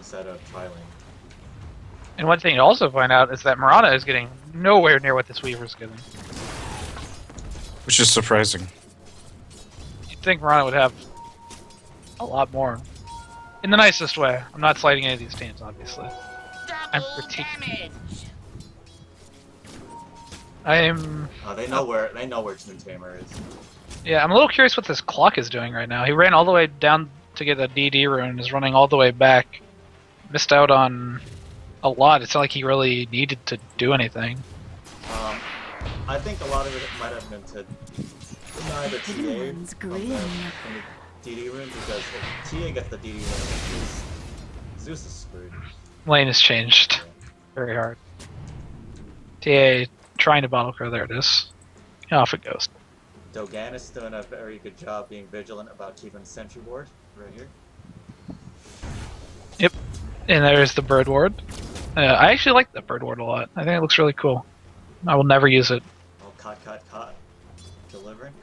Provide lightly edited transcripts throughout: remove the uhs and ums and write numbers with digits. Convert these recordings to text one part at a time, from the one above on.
instead of trialing. And one thing to also find out is that Mirana is getting nowhere near what this Weaver's getting. Which is surprising. You'd think Mirana would have a lot more. In the nicest way. I'm not slighting any of these teams, obviously. I'm critiquing. They know where Toon Tamer is. Yeah, I'm a little curious what this clock is doing right now. He ran all the way down to get a DD rune and is running all the way back. Missed out on a lot. It's not like he really needed to do anything. I think a lot of it might have been to deny the TA from the DD rune, because if TA gets the DD rune, Zeus is screwed. Lane has changed very hard. TA trying to bottle crow. There it is. Off it goes. Doganus doing a very good job being vigilant about keeping the sentry ward right here. Yep. And there's the bird ward. I actually like that bird ward a lot. I think it looks really cool. I will never use it. Oh, caught. Delivering.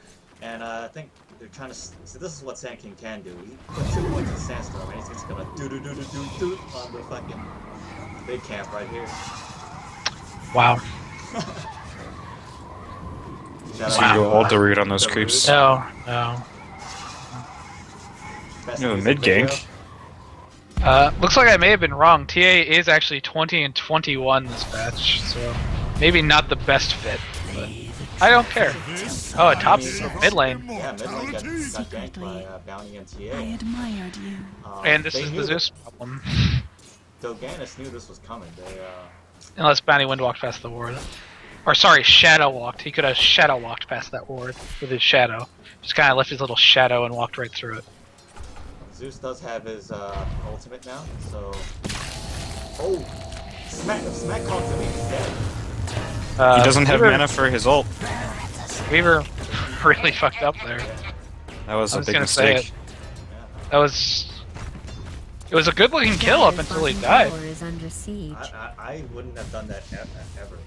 And I think they're trying to... So this is what Sand King can do. He puts 2 points in Sandstorm and he's just gonna do on the fucking big camp right here. Wow. So you go all the root on those creeps. No. No, mid gank. Looks like I may have been wrong. TA is actually 20 and 21 this batch, so maybe not the best fit, but I don't care. Oh, a top mid lane. Yeah, mid lane got ganked by Bounty and TA. I admired you. And this is the Zeus problem. Doganus knew this was coming. Unless Bounty wind walked past the ward. Or sorry, shadow walked. He could have shadow walked past that ward with his shadow. Just kind of left his little shadow and walked right through it. Zeus does have his ultimate now, so... Oh! Smack called to me, he's dead. He doesn't have mana for his ult. Weaver really fucked up there. That was a big gonna say mistake. That was... It was a good looking kill up until he died. I wouldn't have done that ever.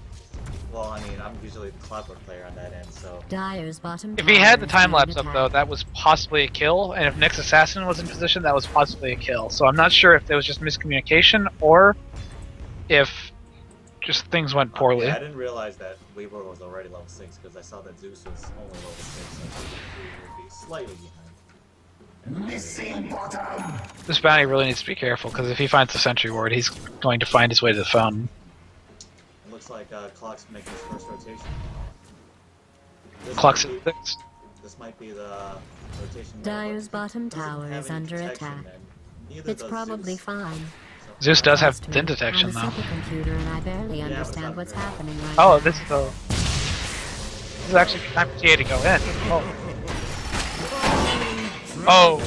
Well, I mean, I'm usually the Clockwork player on that end, so... If he had the time lapse up though, that was possibly a kill, and if Nyx Assassin was in position, that was possibly a kill. So I'm not sure if there was just miscommunication, or if just things went poorly. Yeah, I didn't realize that Weaver was already level 6, because I saw that Zeus was only level 6, so he would be slightly behind. Missing bottom. This Bounty really needs to be careful, because if he finds the sentry ward, he's going to find his way to the fountain. Looks like Clock's making his first rotation. Clock's at 6. This might be the rotation. Dire's bottom tower is under attack. It's probably fine. Zeus does have thin detection though. Computer and I barely understand what's happening right Oh, now. this is actually time for TA to go in. Oh.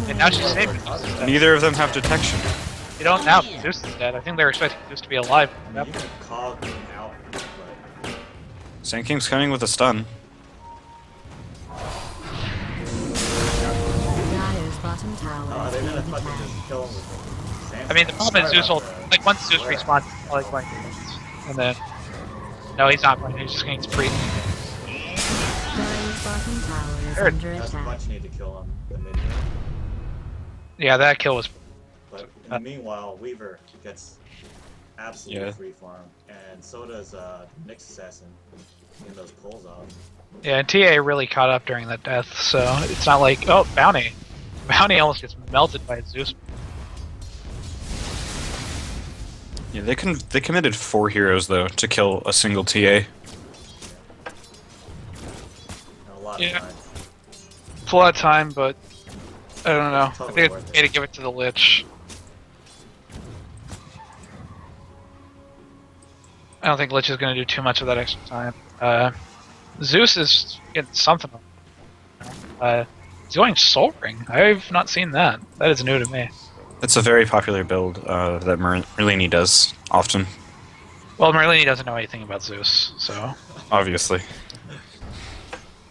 And now she's saving. Neither of them have detection. You don't now. Zeus is dead. I think they were expecting Zeus to be alive. You can call him out, but... Sand King's coming with a stun. Dire's bottom tower is they're being gonna fucking attacked. just kill him with Sand. I mean, the problem is Zeus will, like, once Zeus respawns, he's probably going to and then... No, he's not going to. He's just going to pre. Dire's bottom tower is Third. under That's attack. much need to kill him. The mid. Yeah, that kill was... But in the meanwhile, Weaver gets absolutely free farm, and so does Nyx Assassin in those pulls off. Yeah, and TA really caught up during that death, so it's not like... Oh, Bounty. Bounty almost gets melted by Zeus. Yeah, they committed 4 heroes though to kill a single TA. And a lot of time. It's a lot of time, but... I don't know. Totally I think worth it's it. okay to give it to the Lich. I don't think Lich is going to do too much of that extra time. Zeus is getting something. He's going Soul Ring. I've not seen that. That is new to me. It's a very popular build that Merlini does often. Well, Merlini doesn't know anything about Zeus, so... Obviously.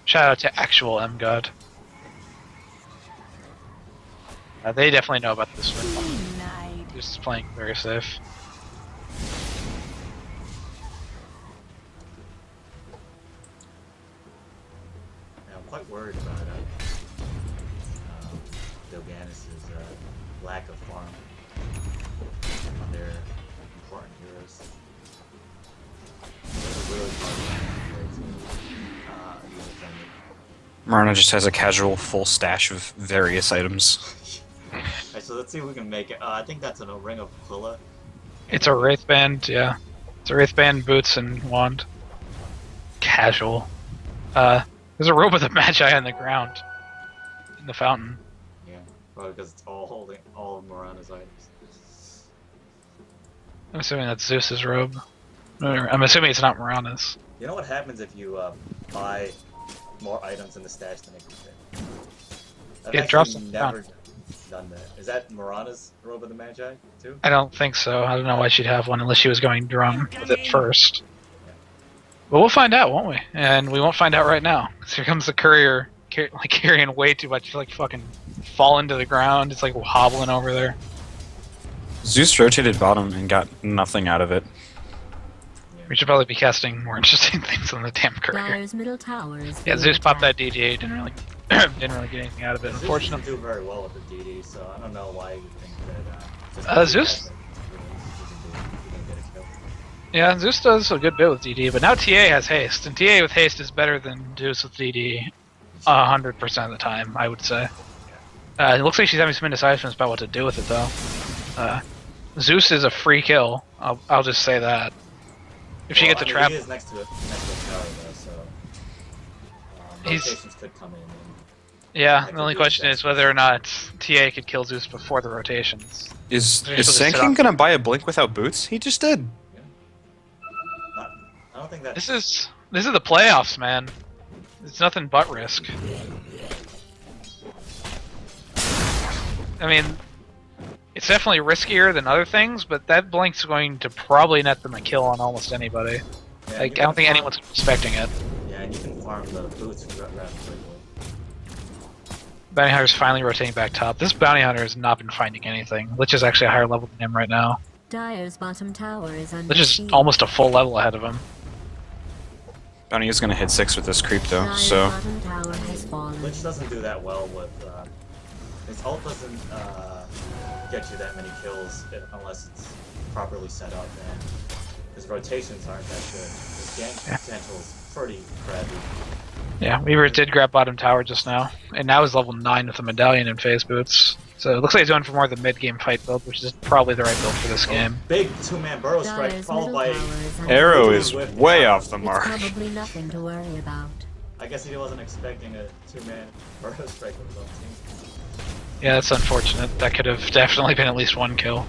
Shout out to actual M-God. They definitely know about this one. Zeus is playing very safe. Yeah, I'm quite worried about Doganus' lack of farm on their important heroes. It's really hard to use a friendly. Marana just has a casual full stash of various items. Alright, so let's see if we can make it. I think that's a Ring of Aquila. It's a Wraith Band, yeah. It's a Wraith Band, boots, and wand. Casual. There's a robe with a Magi on the ground. In the fountain. Yeah, probably because it's all holding all of Marana's items. I'm assuming that's Zeus's robe. I'm assuming it's not Marana's. You know what happens if you buy more items in the stash than it can fit? I've It drops actually them never done that. Is that Marana's robe of the Magi too? I don't think so. I don't know why she'd have one unless she was going drum with it first. But we'll find out, won't we? And we won't find out right now. 'Cause here comes the courier, like carrying way too much, like fucking falling to the ground. It's like hobbling over there. Zeus rotated bottom and got nothing out of it. We should probably be casting more interesting things on the damn courier. Dyer's middle tower is Yeah, being Zeus popped that attacked. DDA. Didn't really get anything out of it, Zeus unfortunately. doesn't do very well with the DD, so I don't know why you think that. Just Zeus? you can get a kill. Yeah, Zeus does a good bit with DD, but now TA has haste, and TA with haste is better than Zeus with DD 100% of the time, I would say. It looks like she's having some indecisiveness about what to do with it, though. Zeus is a free kill. I'll just say that. If she gets a trap, He is next to a tower though, so He's- rotations could come in. And yeah. could The only do question that. is whether or not TA could kill Zeus before the rotations. Is Maybe she'll just Sand sit King up. gonna buy a blink without boots? He just did. I don't think that. This is the playoffs, man. It's nothing but risk. I mean, it's definitely riskier than other things, but that blink's going to probably net them a kill on almost anybody. Yeah, Like, you I can don't think farm- anyone's expecting it. Yeah, and you can farm the boots rather quickly. Bounty Hunter's finally rotating back top. This Bounty Hunter has not been finding anything. Lich is actually a higher level than him right now. Dyer's bottom tower is under Lich is siege. almost a full level ahead of him. Bounty is gonna hit 6 with this creep though, Dyer's so bottom tower has fallen. Lich doesn't do that well with. His ult doesn't get you that many kills unless it's properly set up, and his rotations aren't that good. His gank potential is pretty crappy. Yeah, Weaver did grab bottom tower just now, and now he's level 9 with a medallion and phase boots. So it looks like he's going for more of the mid-game fight build, which is probably the right build for this game. Big two-man burrow strike Dyer's followed middle by. tower is under Arrow siege. is way off the It's mark. probably nothing to worry about. I guess he wasn't expecting a two-man burrow strike with his own team. Yeah, that's unfortunate. That could have definitely been at least one kill.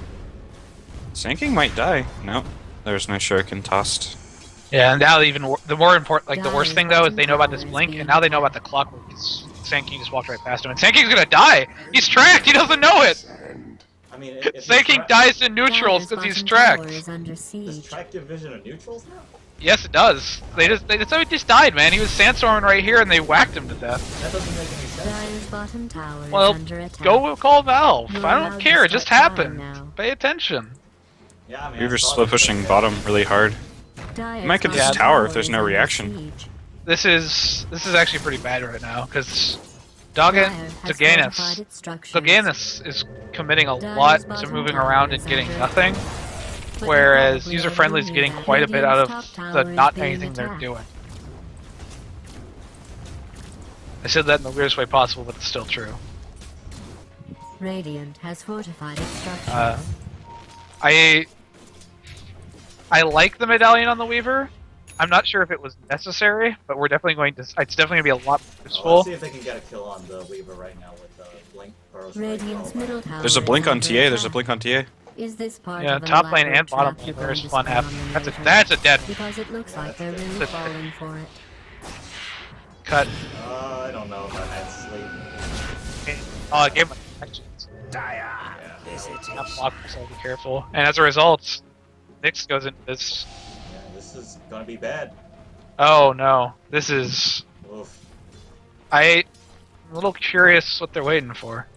Sand King might die. No, there's no shuriken tossed. Yeah, and now the more important, like the worst thing though, is they know about this blink, and now they know about the clockwork. Sand King just walked right past him, and Sand King's gonna die. He's tracked. He doesn't know it. I mean, if Sand King dies in neutrals Dyer's because he's bottom tower tracked. is under Does siege. track give vision of neutrals now? Yes, it does. They just died, man. He was sandstorming right here, and they whacked him to death. That doesn't make any sense. Dyer's bottom tower Well, is under attack. go call Valve. You're I allowed don't to care. It just start happened. now. Pay attention. Yeah, I mean, Weaver's I saw slow this pushing thing. bottom really hard. Dyer's Might get this bottom tower if there's is no under reaction. siege. This is actually pretty bad right now because Dyer has fortified its structures, Doganus is committing a Dyer's lot to bottom moving tower around is and getting under nothing, but whereas probably User already Friendly is knew getting that quite a bit out Radiant's of top the tower is not being anything they're attacked. doing. I said that in the weirdest way possible, but it's still true. Radiant has fortified its structures. I like the medallion on the Weaver. I'm not sure if it was necessary, but we're definitely going to. It's definitely going to be a lot more Let's useful. see if they can get a kill on the Weaver right now with Blink burrow strike. Radiant's followed by- middle tower There's a is blink on under TA. There's a attack. blink on TA. Is this part Yeah, of an top lane elaborate and bottom trap lane. you're There's going to one spring half. on the That's nation? a dead Because it looks like they're really That's- falling for it. cut. I don't know if I had sleep. Oh, I gave him actions. Yeah. Not block, so be careful. And as a result, Nyx goes into this. Yeah, this is gonna be bad. Oh no, this is. Oof. I'm a little curious what they're waiting for.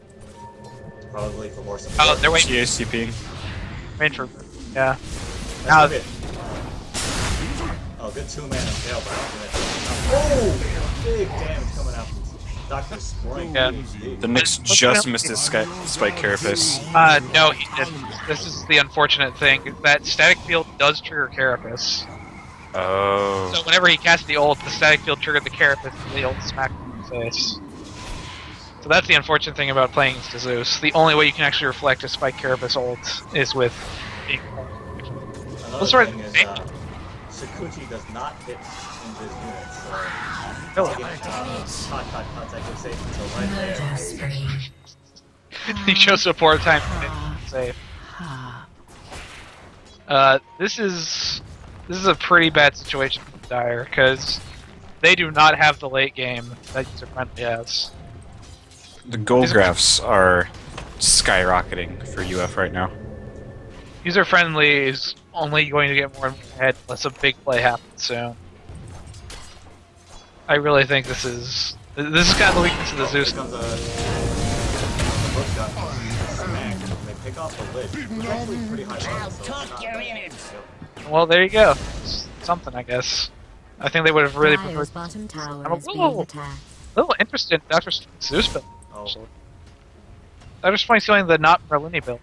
Probably for more support. Oh, they're waiting, TA CP. waiting for. Yeah. That's Now, good. Oh, good two-man impale, but I don't think that's enough. Oh! Big damage coming out from Dr. Spring. Yeah. The Knicks just missed his spike carapace. No, he didn't. This is the unfortunate thing. That static field does trigger carapace. Oh. So whenever he cast the ult, the static field triggered the carapace and the ult smacked him in the face. So that's the unfortunate thing about playing against Zeus. The only way you can actually reflect a spike carapace ult is with being. Another thing is, Sakuchi does not hit in his units, so contact safe until right there. He chose to pour time to save. This is a pretty bad situation for Dire because they do not have the late game that User Friendly has. The goal graphs are skyrocketing for UF right now. User Friendly is only going to get more and more ahead unless a big play happens soon. I really think this is kind of the weakness of the Zeus. Here comes a book gun smack. They pick off the lid. It's actually pretty high level, so it's not bad. Well, there you go. It's something, I guess. I think they would have really preferred. Bottom tower I'm a is being little attacked. interested in Dr. Zeus build. Oh. Actually. Dr. Spring's going the not Merlini build.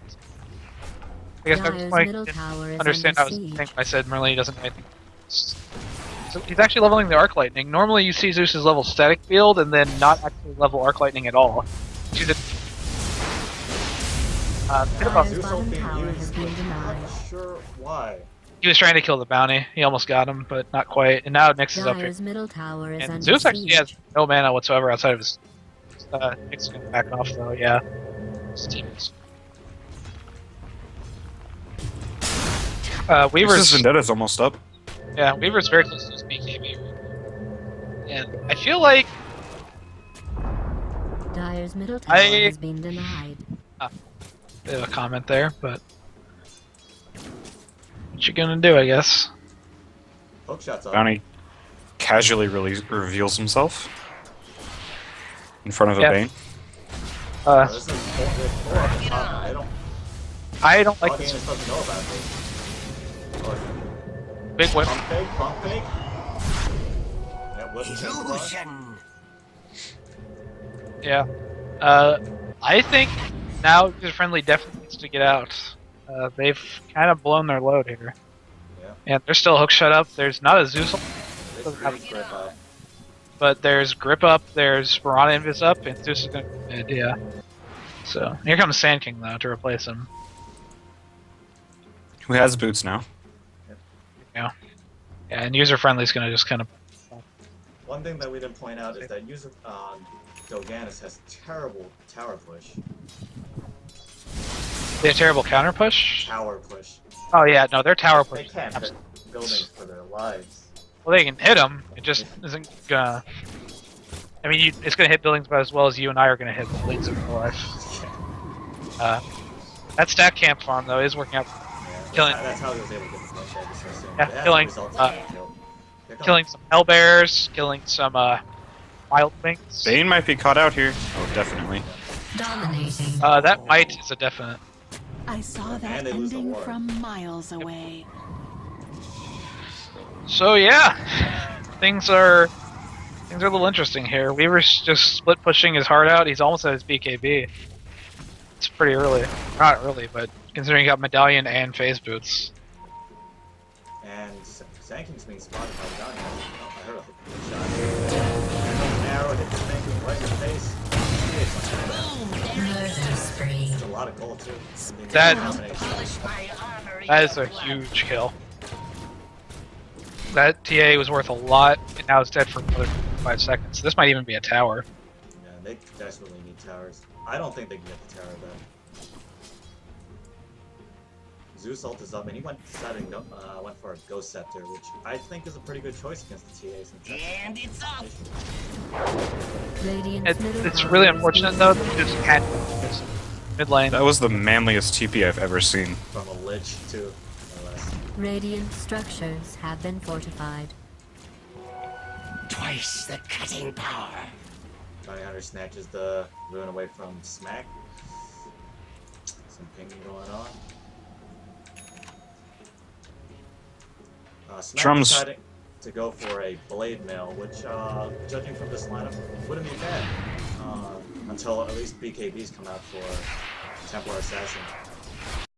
I guess Dr. Dire's Spring middle didn't tower is understand under how I was siege. thinking. I said Merlini doesn't know anything. So he's actually leveling the Arc Lightning. Normally you see Zeus's level Static Field and then not actually level Arc Lightning at all. She's a bit about Dire's bottom tower has been I'm denied. not sure why. he was trying to kill the bounty. He almost got him, but not quite. And now Nyx is up here. Dire's middle tower is And under Zeus actually siege. has no mana whatsoever outside of his. Nyx is gonna back off though. Yeah. His teammates. Weaver's Weaver's Vendetta's almost up. yeah, Weaver's very close to his BKB. And I feel like Dire's middle tower has been denied. bit of a comment there, but what you gonna do, I guess. Hook shots up. Bounty casually reveals himself in front of Yeah. a Bane. This is four at the top. They don't. I don't like All this game is supposed to know about this. Or big whip. pump fake, pump fake. Yeah, whip illusion. Yeah. I think now User Friendly definitely needs to get out. They've kind of blown their load here. Yeah. And they're still hook shut up. There's not a Zeus, It's pretty grip up. but there's grip up, there's Piranha Invis up, and Zeus is gonna be mid, yeah. So here comes Sand King though to replace him. Who has boots now? Yeah, and User Friendly is gonna just kind of. One thing that we didn't point out is that user Doganus has terrible tower push. They have terrible counter push. Tower push. Oh yeah, no, their tower They push. can't hit buildings for their lives. Well, they can hit them. It just isn't gonna. I mean, it's gonna hit buildings about as well as you and I are gonna hit buildings in real life. That stack camp farm though is working out. Killing- That's how he was able to get this much damage so soon. Yeah, It has killing, resulted in a kill. Here comes- Killing some hellbears, killing some wild wings. Bane might be caught out here. Oh, definitely. Dominating. That might is a definite. I saw that And they lose the ending war. from miles away. So yeah, things are a little interesting here. Weaver's just split pushing his heart out. He's almost at his BKB. It's pretty early. Not early, but considering he got medallion and phase boots. And Sanking's being spotted by the gun. Oh, I heard a good shot. Here comes an arrow, hit the Sanking right in the face. Murder spree. It's a lot of gold too. That- Combination. That is a huge kill. That TA was worth a lot, and now it's dead for another 5 seconds. This might even be a tower. Yeah, they desperately need towers. I don't think they can get the tower back. Zeus ult is up, and he went for a Ghost Scepter, which I think is a pretty good choice against the TA. Since and it's up. Radiant's middle It's tower really is unfortunate being though denied. that this can't this mid lane. That was the manliest TP I've ever seen. From a Lich too, no less. Radiant structures have been fortified. Twice the cutting power. Bounty Hunter snatches the ruin away from Smack. Some pinging going on. Smack Drums. deciding to go for a Blade Mail, which, judging from this lineup, wouldn't be bad. until at least BKBs come out for Templar Assassin.